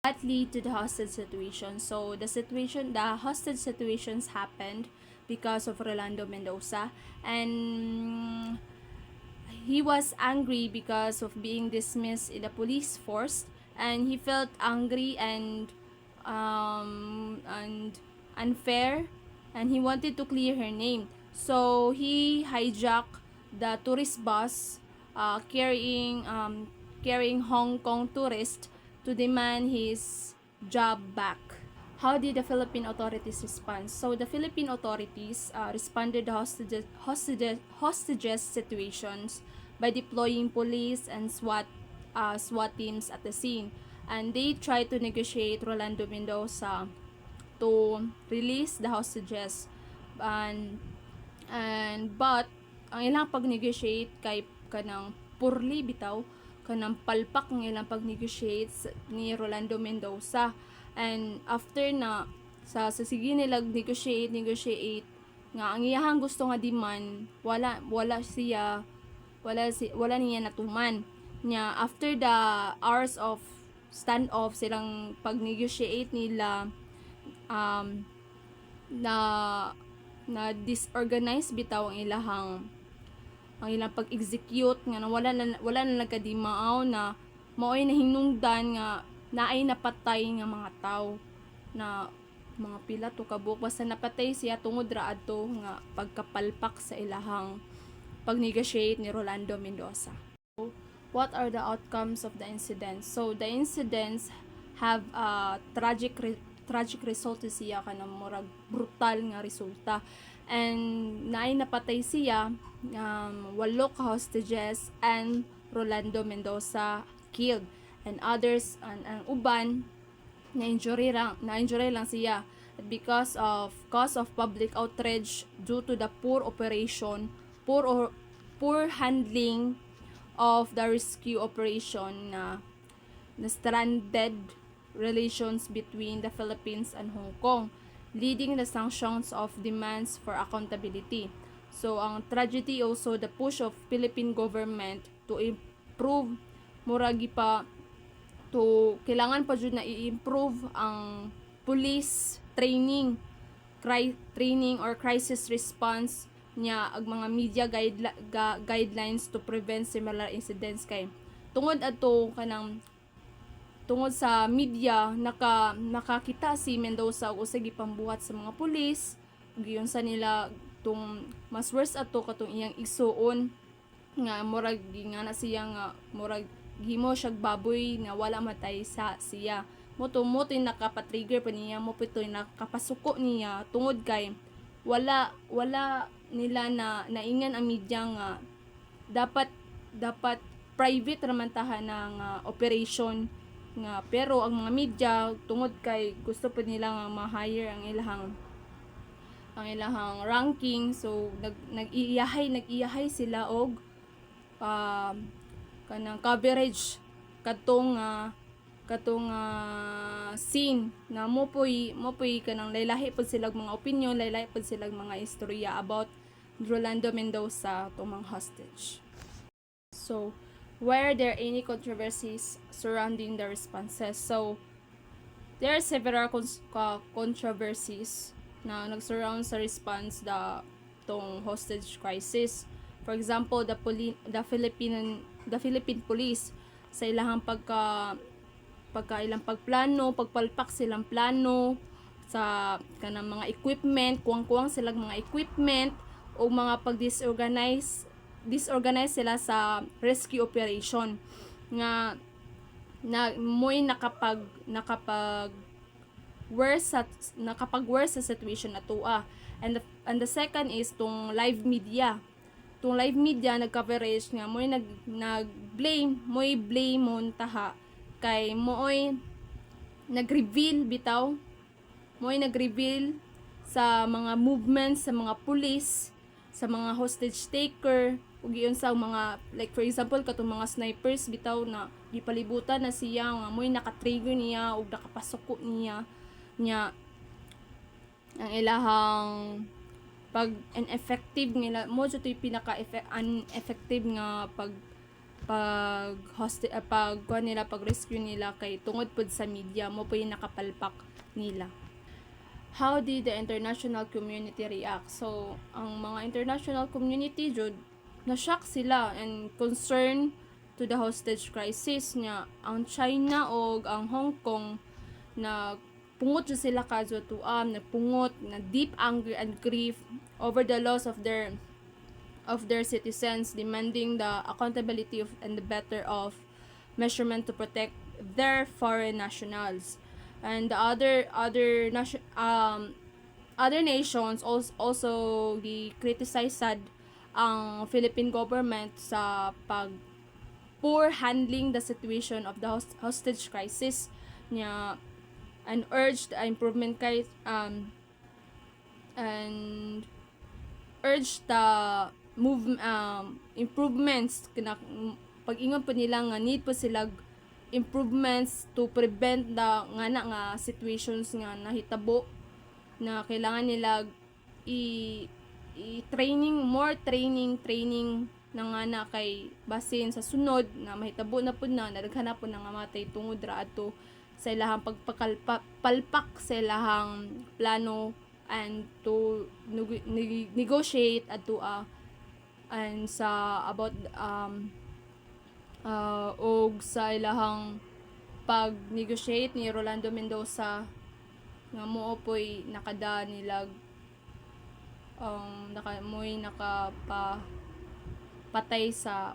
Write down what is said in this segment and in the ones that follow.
that lead to the hostage situation. So the hostage situations happened because of Rolando Mendoza, and he was angry because of being dismissed in the police force, and he felt angry and unfair, and he wanted to clear her name. So he hijacked the tourist bus carrying Hong Kong tourists to demand his job back. How did the Philippine authorities respond? So the Philippine authorities responded to hostages situations by deploying police and SWAT teams at the scene, and they tried to negotiate Rolando Mendoza to release the hostages, and but ang ilang pag-negotiate kay kanang purli bitaw, kanang palpak ng ilang pag-negotiate ni Rolando Mendoza. And after na sige nila negotiate nga ang iyahang gusto nga demand wala niya natuman nya. After the hours of standoff silang pag-negotiate nila, um, na disorganized bitaw ang ilang pag-execute nga wala na nagkadimaaw na maoy nahinungdan nga naay napatay nga mga tao na mga pila to kabuk, basta napatay siya tungod ra adto nga pagkapalpak sa ilahang pag-negotiate ni Rolando Mendoza. So, what are the outcomes of the incident? So the incidents have a tragic result siya kanang murag brutal nga resulta, and naay napatay siya 8 ka hostages, and Rolando Mendoza killed, and others ang uban na injury lang siya because of cause of public outrage due to the poor handling of the rescue operation na stranded relations between the Philippines and Hong Kong, leading the sanctions of demands for accountability. So ang tragedy also the push of Philippine government to improve muragi pa to kailangan pa jud na i-improve ang police training or crisis response niya, ag mga media guidelines to prevent similar incidents kay tungod sa media nakakita si Mendoza og usay gipambuhat sa mga pulis, giyon sa nila tung mas worse ato katong iyang igsuon nga murag gingana siya nga murag gimo siya baboy nga wala matay sa siya mo nakapatrigger pa niya mo pitoy nakapasuko niya tungod kay wala nila na naingan ang media nga dapat private raman taha ng operation nga, pero ang mga media tungod kay gusto pa nila nga ma-hire ang ilahang ranking, so nag-iyahay sila og kanang coverage katong scene na mo poy kanang laylahi pud sila mga opinion, laylahi pud sila mga istorya about Rolando Mendoza tumang hostage. So were there any controversies surrounding the responses? So there are several controversies na nag-surround sa response tong hostage crisis. For example, the Philippine police sa ilahang ilang pagplano, pagpalpak silang plano sa kanang mga equipment, kuwang silang mga equipment o mga disorganize sila sa rescue operation nga mo'y nakapag worse sa situation na tua. And the second is tong live media nag-coverage nga mo'y nag-blame mon taha kay mo'y nag-reveal sa mga movements sa mga police, sa mga hostage taker, ug iyon sa mga like for example katong mga snipers bitaw na gipalibutan na siya nga mo'y naka-trigger niya ug nakapasuko niya ang ilahang pag ineffective nila mo jud pinaka ineffective nga pag rescue nila kay tungod pud sa media mo po yung nakapalpak nila. How did the international community react? So ang mga international community jud na-shock sila and concerned to the hostage crisis nga ang China o ang Hong Kong na pungot jud sila kadto nagpungot na deep anger and grief over the loss of their citizens, demanding the accountability and the better of measurement to protect their foreign nationals. And the other nations also criticized ang Philippine government sa poor handling the situation of the hostage crisis niya, and urged and urged the improvements pag-ingon po nila nga need po sila improvements to prevent the nga situations nga nahitabo na kailangan nila more training na nga na kay basin sa sunod na mahitabo na pud na nadaghan po na nga matay tungod ra ato sa ilahang pagpalpak sa ilahang plano and to negotiate ato and sa about og sa ilahang pag-negotiate ni Rolando Mendoza nga mo po'y nakada nilag nakapatay sa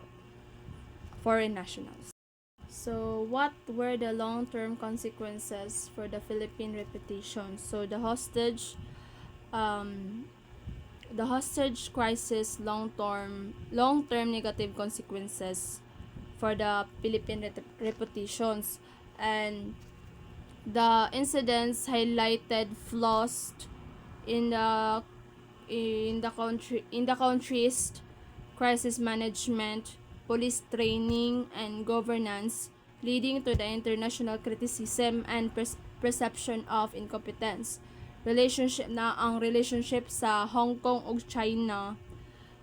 foreign nationals. So what were the long-term consequences for the Philippine reputation? So the hostage crisis long-term negative consequences for the Philippine reputations, and the incidents highlighted flaws in the country's crisis management, police training, and governance, leading to the international criticism and perception of incompetence. Ang relationship sa Hong Kong ug China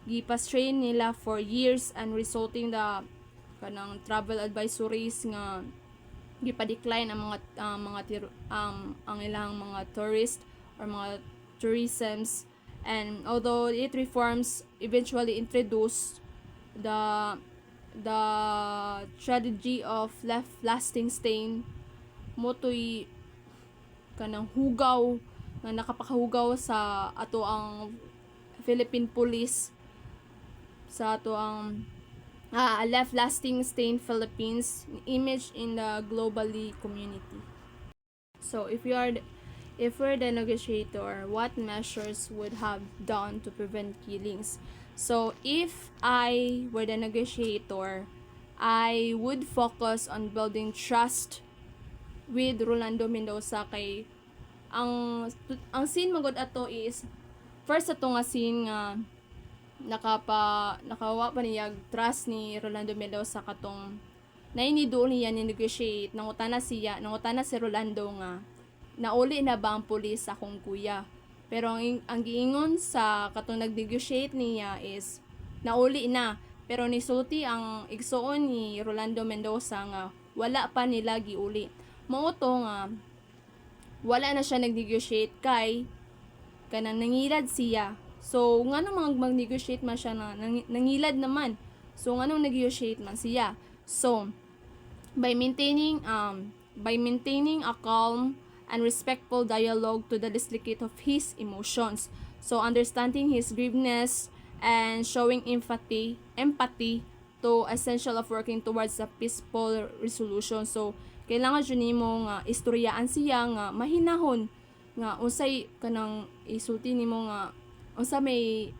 gipa-strain nila for years and resulting the kanang travel advisories nga gipa-decline ang ang ilang mga tourist or mga tourisms, and although it reforms eventually introduced the strategy of lasting stain motoy kanang hugaw nga nakapakahugaw sa ato ang Philippine police sa ato ang left lasting stain Philippines image in the globally community. So if we're the negotiator, what measures would have done to prevent killings? So if I were the negotiator, I would focus on building trust with Rolando Mendoza kay ang scene magod ato is first ato nga scene nga nakawa pa niya trust ni Rolando Mendoza katong nainidoon niya ni negotiate nangutana si Rolando nga nauli na ba ang pulis sa akong kuya, pero ang giingon sa katong nag-negotiate niya is nauli na, pero nisulti ang igsuon ni Rolando Mendoza nga wala pa nila giuli. Mao to nga wala na siya nag-negotiate kay kanang nangilad siya. So nganong mag-negotiate man siya na nangilad naman. So nganong negotiate man siya. So by maintaining a calm and respectful dialogue to the delicate of his emotions. So understanding his grievances and showing empathy to essential of working towards a peaceful resolution. So kailangan jud nimo nga istoryaan siya nga mahinahon nga unsay kanang isulti nimo nga unsa may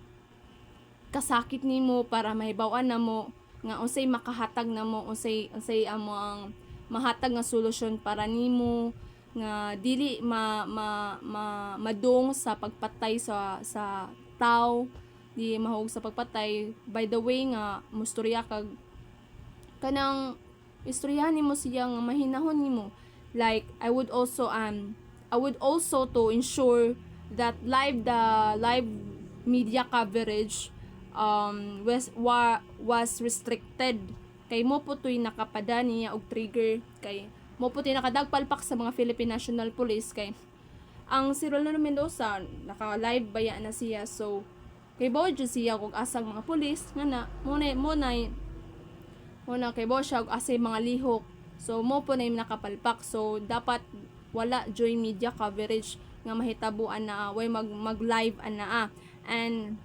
kasakit nimo para mahibaw-an namo nga unsay makahatag namo unsay amo ang mahatag nga solusyon para nimo nga dili madung sa pagpatay sa tao, di mahug sa pagpatay. By the way nga mustorya kag kanang istoryahan nimo siya nga mahinahon nimo, like I would also to ensure that live media coverage was restricted kay mo po to'y nakapada niya og trigger, kay mo po to'y nakadagpalpak sa mga Philippine National Police, kay ang si Rolando Mendoza naka-live baya na siya, so kay bao jud siya kung asang mga pulis nga na muna kay bao siya og asay mga lihok, so mo po na yung nakapalpak, so dapat wala joy media coverage nga mahitabuan na way mag-live ana and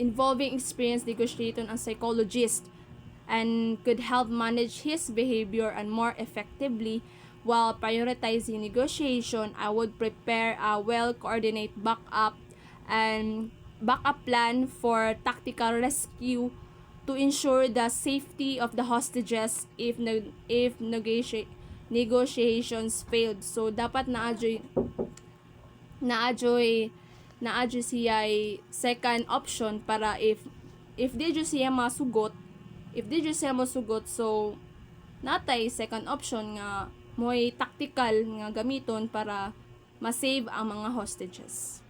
involving experienced negotiator and psychologist and could help manage his behavior and more effectively. While prioritizing negotiation, I would prepare a well-coordinated backup plan for tactical rescue to ensure the safety of the hostages if negotiations failed. So dapat naadyoy siya second option para if di jud siya masugot, so natay second option nga mo'y tactical nga gamiton para ma-save ang mga hostages.